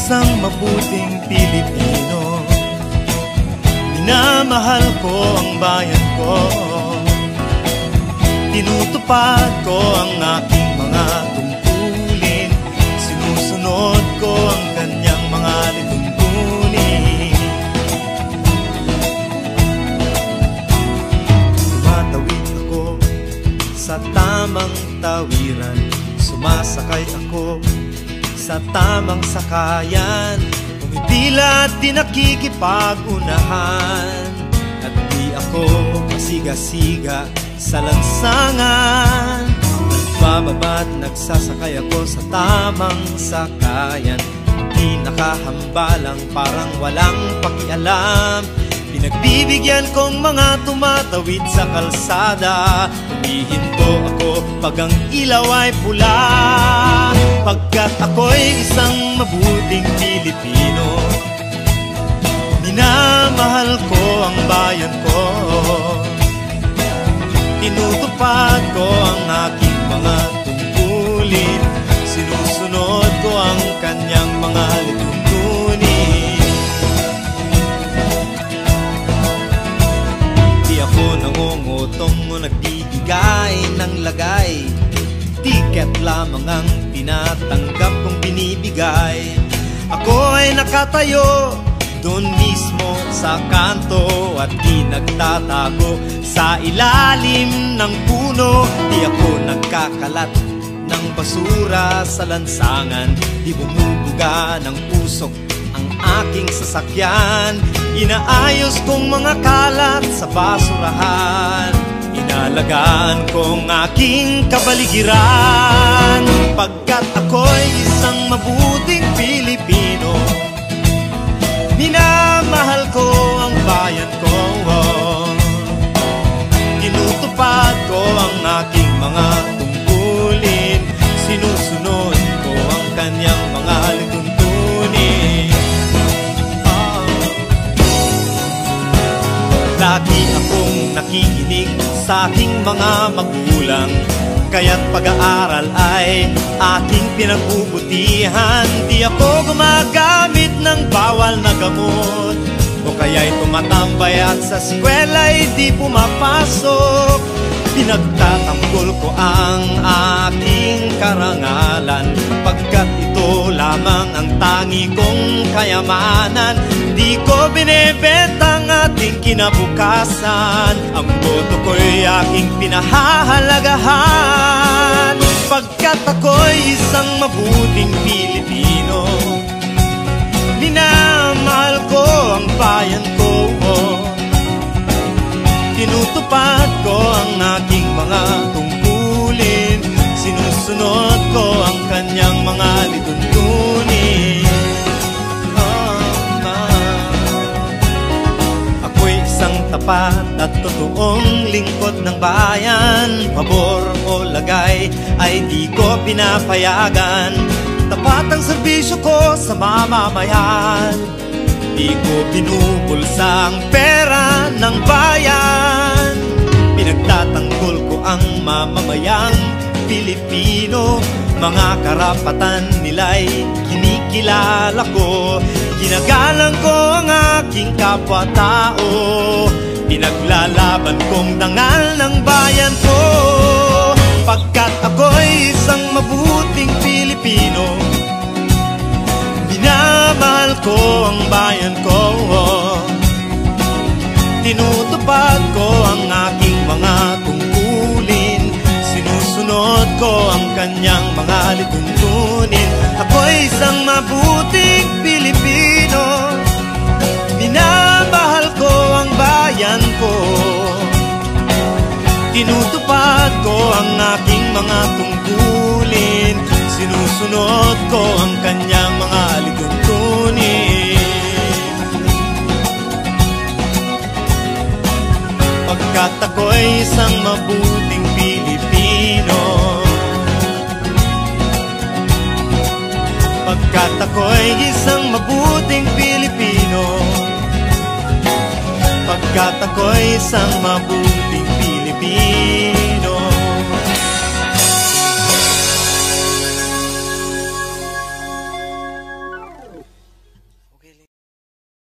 isang mabuting Pilipino. Minamahal ko ang bayan ko, tinutupad ko ang aking mga tungkulin, sinusunod ko ang kanyang mga lituntunin. Tumatawid ako sa tamang tawiran, sumasakay ako sa tamang sakayan, pumipila at di nakikipag-unahan, at di ako pasiga-siga sa lansangan. Nagbababa't nagsasakay ako sa tamang sakayan, di nakahambalang parang walang pakialam. Pinagbibigyan kong mga tumatawid sa kalsada, humihinto ako pag ang ilaw ay pula, pagkat ako'y isang mabuting Pilipino. Minamahal ko ang bayan ko, tinutupad ko ang aking mga tungkulin, sinusunod ko ang kanyang mga lituntunin. Di ako nangungutong o nagbibigay ng lagay, tiket lamang ang tinatanggap kong binibigay. Ako ay nakatayo doon mismo sa kanto at di nagtatago sa ilalim ng puno. Di ako nagkakalat ng basura sa lansangan, di bumubuga ng usok ang aking sasakyan. Inaayos kong mga kalat sa basurahan, inalagaan kong aking kapaligiran, pagkat ako'y isang mabuting Pilipino. Minamahal ko ang bayan ko, tinutupad ko ang aking mga tungkulin, sinusunod ko ang kanyang mga lituntunin. Lagi akong nakikinig sa aking mga magulang, kaya't pag-aaral ay aking pinagbubutihan. Di ako gumagamit ng bawal na gamot, o kaya'y tumatambay at sa eskwela'y di pumapasok. Pinagtatanggol ko ang aking karangalan, pagkat ito lamang ang tangi kong kayamanan. Di ko binebenta ang ating kinabukasan, ang boto ko'y aking pinahahalagahan, pagkat ako'y isang mabuting Pilipino. Minamahal ko ang bayan ko, tinutupad ko ang aking mga tungkulin, sinusunod ko ang kanyang mga lituntunin. Ako'y isang tapat at totoong lingkod ng bayan, pabor o lagay ay di ko pinapayagan. Tapat ang serbisyo ko sa mamamayan, di ko binubulsa ang pera ng bayan. Pinagtatanggol ko ang mamamayang Pilipino, mga karapatan nila'y kinikilala ko. Ginagalang ko ang aking kapwa-tao, pinaglalaban kong dangal ng bayan ko, pagkat ako'y isang mabuting Pilipino. Minamahal ko ang bayan ko, tinutupad ko ang aking mga tungkulin, sinusunod ko ang kanyang mga lituntunin. Ako'y isang mabuting Pilipino, minamahal ko ang bayan ko, tinutupad ko ang aking mga tungkulin, sinusunod ko ang kanyang mga lituntunin. Pagkat ako'y isang mabuting Pilipino, pagkat ako'y isang mabuting Pilipino, pagkat ako'y isang mabuting Pilipino.